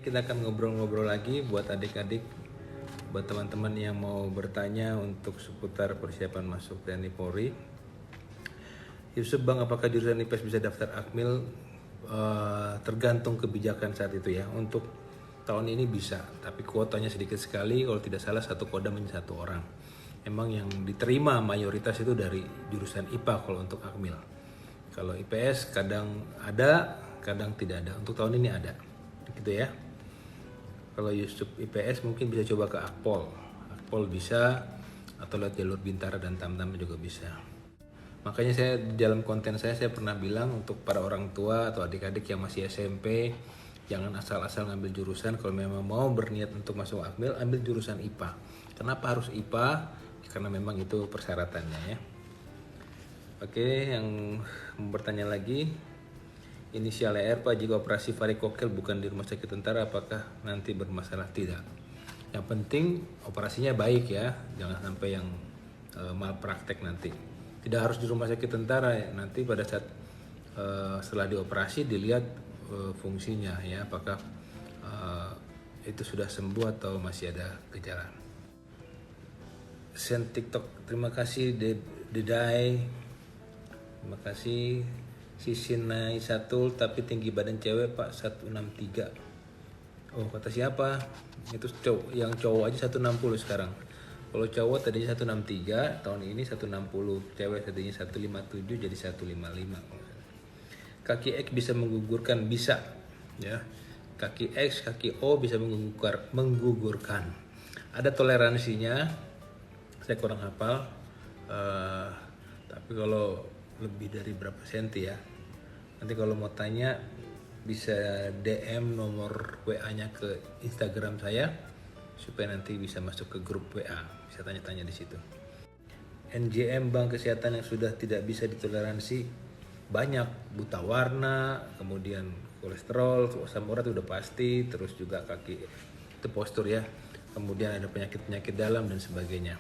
Kita akan ngobrol-ngobrol lagi buat adik-adik, buat teman-teman yang mau bertanya untuk seputar persiapan masuk TNI Polri. Yusuf Bang, apakah jurusan IPS bisa daftar Akmil? Tergantung kebijakan saat itu ya. Untuk tahun ini bisa, tapi kuotanya sedikit sekali. Kalau tidak salah satu kodam hanya satu orang. Emang yang diterima mayoritas itu dari jurusan IPA kalau untuk Akmil. Kalau IPS kadang ada, kadang tidak ada. Untuk tahun ini ada, gitu ya. Kalau Yusuf IPS mungkin bisa coba ke Akpol. Akpol bisa, atau lewat jalur Bintara dan Tamtam juga bisa. Makanya saya di dalam konten saya pernah bilang untuk para orang tua atau adik-adik yang masih SMP, jangan asal-asal ngambil jurusan. Kalau memang mau berniat untuk masuk Akmil, ambil jurusan IPA. Kenapa harus IPA? Karena memang itu persyaratannya ya. Oke, yang mau bertanya lagi, inisial ER Pak, jika operasi varikokel bukan di rumah sakit tentara, apakah nanti bermasalah? Tidak. Yang penting operasinya baik ya, jangan sampai yang malpraktek nanti. Tidak harus di rumah sakit tentara ya, nanti pada saat setelah dioperasi dilihat fungsinya ya, apakah itu sudah sembuh atau masih ada gejala. Send TikTok, terima kasih Dedai, terima kasih. Sisin naik satu tapi tinggi badan cewek Pak 163. Oh, kata siapa? Itu yang cowok aja 160 sekarang. Kalau cowok tadinya 163, tahun ini 160. Cewek tadinya 157 jadi 155. Kaki X bisa menggugurkan, bisa ya. Kaki X, kaki O bisa menggugurkan. Ada toleransinya. Saya kurang hafal. Tapi kalau lebih dari berapa senti ya, nanti kalau mau tanya bisa DM nomor WA-nya ke Instagram saya supaya nanti bisa masuk ke grup WA, bisa tanya-tanya di situ. NJM Bank Kesehatan yang sudah tidak bisa ditoleransi banyak, buta warna, kemudian kolesterol, asam urat udah pasti, terus juga kaki itu postur ya, kemudian ada penyakit-penyakit dalam dan sebagainya.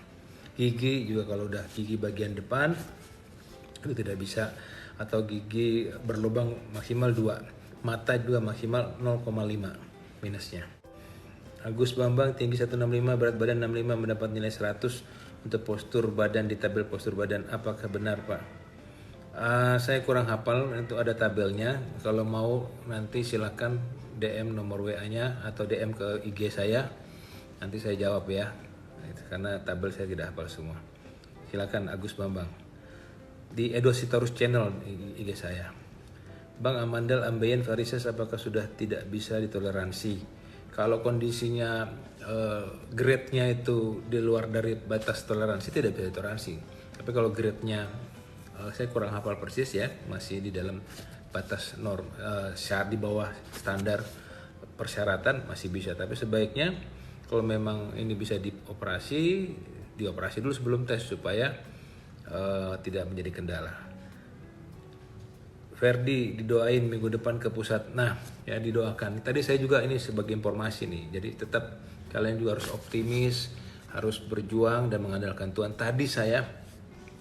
Gigi juga kalau udah gigi bagian depan itu tidak bisa, atau gigi berlubang maksimal 2, mata juga maksimal 0,5 minusnya. Agus Bambang tinggi 165, berat badan 65, mendapat nilai 100 untuk postur badan di tabel postur badan. Apakah benar Pak? Saya kurang hafal, itu ada tabelnya. Kalau mau nanti silakan DM nomor WA-nya atau DM ke IG saya, nanti saya jawab ya, karena tabel saya tidak hafal semua. Silakan Agus Bambang di Edo Sitorus Channel IG saya. Bang Amandel Ambeien varises apakah sudah tidak bisa ditoleransi? Kalau kondisinya grade-nya itu di luar dari batas toleransi tidak bisa ditoleransi. Tapi kalau grade-nya saya kurang hafal persis ya, masih di dalam batas norm, di bawah standar persyaratan masih bisa. Tapi sebaiknya kalau memang ini bisa dioperasi dulu sebelum tes supaya tidak menjadi kendala. Ferdi didoain minggu depan ke pusat. Nah ya, didoakan. Tadi saya juga ini sebagai informasi nih, jadi tetap kalian juga harus optimis, harus berjuang dan mengandalkan Tuhan. Tadi saya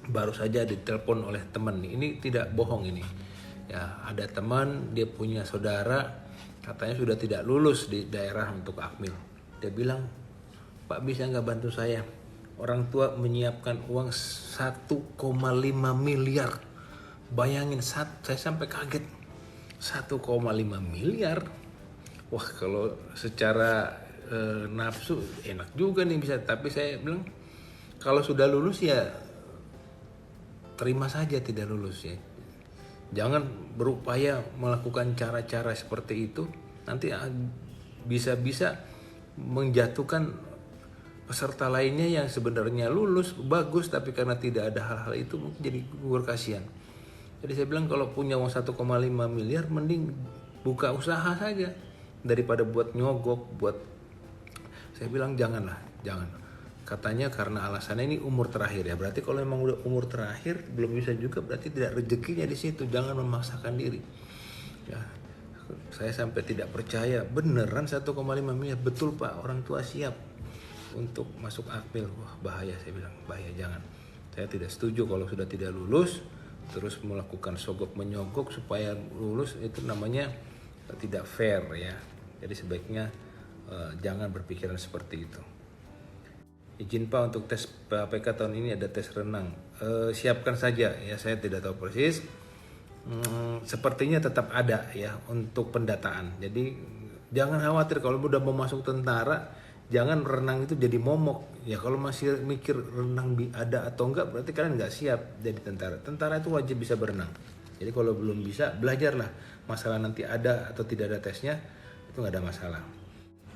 baru saja ditelepon oleh teman nih, ini tidak bohong ini ya, ada teman dia punya saudara katanya sudah tidak lulus di daerah untuk Akmil. Dia bilang, Pak bisa nggak bantu saya? Orang tua menyiapkan uang 1,5 miliar. Bayangin, saya sampai kaget. 1,5 miliar. Wah, kalau secara nafsu enak juga nih bisa. Tapi saya bilang, kalau sudah lulus ya terima saja tidak lulus ya. Jangan berupaya melakukan cara-cara seperti itu. Nanti bisa-bisa menjatuhkan peserta lainnya yang sebenarnya lulus bagus, tapi karena tidak ada hal-hal itu mungkin jadi gugur, kasihan. Jadi saya bilang kalau punya uang 1,5 miliar mending buka usaha saja daripada buat nyogok, saya bilang jangan. Katanya karena alasannya ini umur terakhir ya. Berarti kalau memang udah umur terakhir belum bisa juga, berarti tidak rezekinya di situ. Jangan memaksakan diri. Ya, saya sampai tidak percaya, beneran 1,5 miliar, betul Pak, orang tua siap untuk masuk Akmil. Wah bahaya, saya bilang bahaya, jangan. Saya tidak setuju kalau sudah tidak lulus terus melakukan sogok menyogok supaya lulus, itu namanya tidak fair ya. Jadi sebaiknya jangan berpikiran seperti itu. Izin Pak, untuk tes PAPK tahun ini ada tes renang. Siapkan saja ya, saya tidak tahu persis. Sepertinya tetap ada ya untuk pendataan. Jadi jangan khawatir kalau udah mau masuk tentara, jangan renang itu jadi momok. Ya kalau masih mikir renang ada atau enggak, berarti kalian nggak siap jadi tentara. Tentara itu wajib bisa berenang. Jadi kalau belum bisa, belajarlah. Masalah nanti ada atau tidak ada tesnya, itu nggak ada masalah.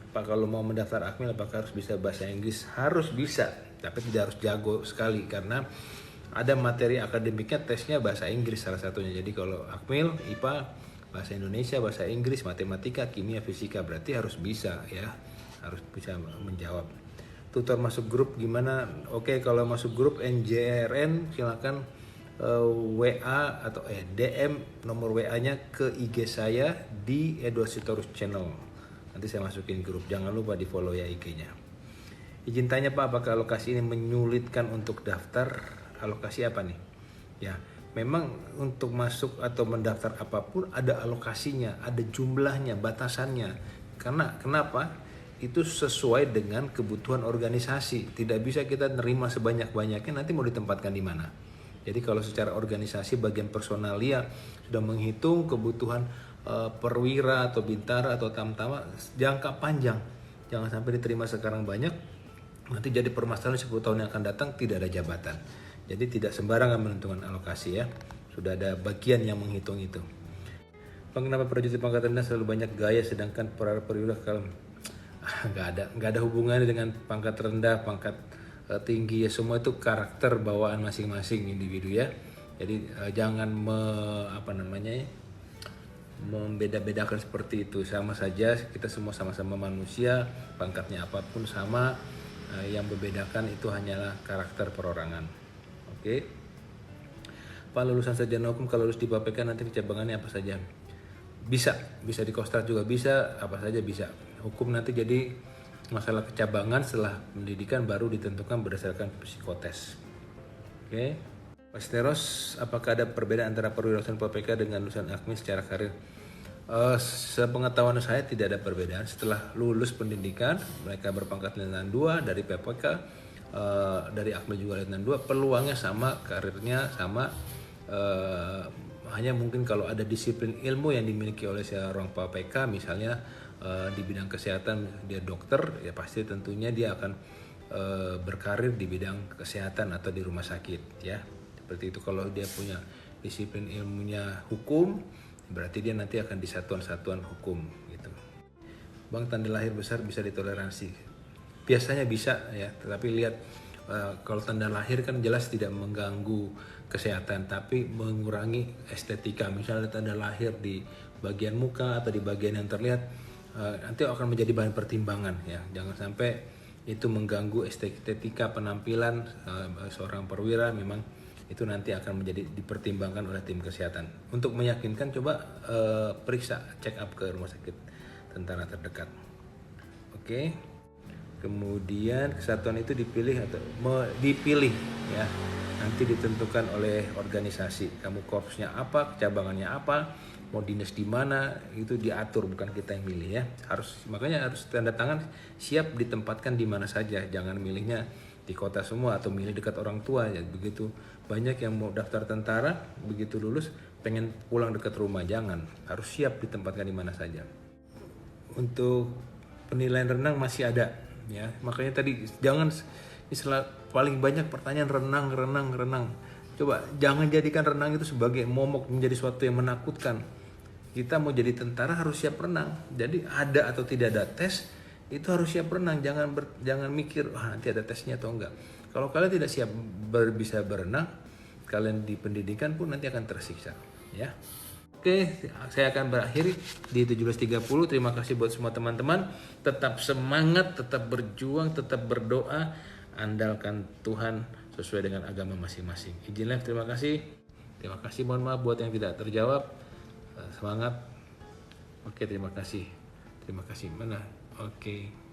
Pak, kalau mau mendaftar Akmil apakah harus bisa bahasa Inggris? Harus bisa, tapi tidak harus jago sekali karena ada materi akademiknya tesnya bahasa Inggris salah satunya. Jadi kalau Akmil, IPA, bahasa Indonesia, bahasa Inggris, matematika, kimia, fisika, berarti harus bisa ya, harus bisa menjawab. Tutor masuk grup gimana? Oke, kalau masuk grup NJRN silakan WA atau DM nomor WA-nya ke IG saya di Edward Sitorus Channel. Nanti saya masukin grup, jangan lupa di follow ya IG-nya. Izin tanya Pak, apakah alokasi ini menyulitkan untuk daftar? Alokasi apa nih? Ya, memang untuk masuk atau mendaftar apapun ada alokasinya, ada jumlahnya, batasannya. Karena kenapa? Itu sesuai dengan kebutuhan organisasi. Tidak bisa kita nerima sebanyak-banyaknya, nanti mau ditempatkan di mana? Jadi kalau secara organisasi bagian personalia sudah menghitung kebutuhan perwira atau bintara atau tamtama jangka panjang, jangan sampai diterima sekarang banyak, nanti jadi permasalahan 10 tahun yang akan datang tidak ada jabatan. Jadi tidak sembarangan menentukan alokasi ya, sudah ada bagian yang menghitung itu. Bang, kenapa prajurit pangkat rendah selalu banyak gaya sedangkan para perwira kalem? Nggak ada hubungannya dengan pangkat rendah, pangkat tinggi ya, semua itu karakter bawaan masing-masing individu ya. Jadi jangan membeda-bedakan seperti itu. Sama saja, kita semua sama-sama manusia, pangkatnya apapun sama. Yang membedakan itu hanyalah karakter perorangan. Oke. Pak, lulusan sarjana hukum kalau lulus di PAPK nanti kecabangannya apa saja? Bisa di Kostrad juga bisa, apa saja bisa. Hukum nanti jadi masalah kecabangan setelah pendidikan baru ditentukan berdasarkan psikotes. Oke. Pak Steros, apakah ada perbedaan antara perwira lulusan PAPK dengan lulusan Akmil secara karir? Sepengetahuan saya tidak ada perbedaan. Setelah lulus pendidikan, mereka berpangkat Letnan 2 dari PAPK, dari Akmil juga Letnan 2, peluangnya sama, karirnya sama. Hanya mungkin kalau ada disiplin ilmu yang dimiliki oleh seorang PAPK, misalnya di bidang kesehatan dia dokter, ya pasti tentunya dia akan berkarir di bidang kesehatan atau di rumah sakit ya. Seperti itu. Kalau dia punya disiplin ilmunya hukum, berarti dia nanti akan di satuan-satuan hukum gitu. Bang, tanda lahir besar bisa ditoleransi? Biasanya bisa ya, tetapi lihat kalau tanda lahir kan jelas tidak mengganggu kesehatan, tapi mengurangi estetika. Misalnya tanda lahir di bagian muka atau di bagian yang terlihat, nanti akan menjadi bahan pertimbangan ya. Jangan sampai itu mengganggu estetika penampilan seorang perwira. Memang itu nanti akan menjadi dipertimbangkan oleh tim kesehatan. Untuk meyakinkan, coba periksa, check up ke rumah sakit tentara terdekat. Oke. Kemudian kesatuan itu dipilih ya. Nanti ditentukan oleh organisasi. Kamu korpsnya apa, cabangannya apa, mau dinas di mana, itu diatur, bukan kita yang milih ya. Makanya harus tanda tangan siap ditempatkan di mana saja. Jangan milihnya di kota semua atau milih dekat orang tua ya. Begitu banyak yang mau daftar tentara, begitu lulus pengen pulang dekat rumah. Jangan, harus siap ditempatkan di mana saja. Untuk penilaian renang masih ada ya, makanya tadi jangan istilah paling banyak pertanyaan renang. Coba jangan jadikan renang itu sebagai momok, menjadi suatu yang menakutkan. Kita mau jadi tentara harus siap renang. Jadi ada atau tidak ada tes, itu harus siap renang. Jangan mikir nanti ada tesnya atau enggak. Kalau kalian tidak siap bisa berenang, kalian di pendidikan pun nanti akan tersiksa ya. Oke, saya akan berakhir di 17.30. Terima kasih buat semua teman-teman. Tetap semangat, tetap berjuang, tetap berdoa. Andalkan Tuhan sesuai dengan agama masing-masing. Izin live, terima kasih. Terima kasih, mohon maaf buat yang tidak terjawab. Semangat. Oke, terima kasih. Mana? Oke.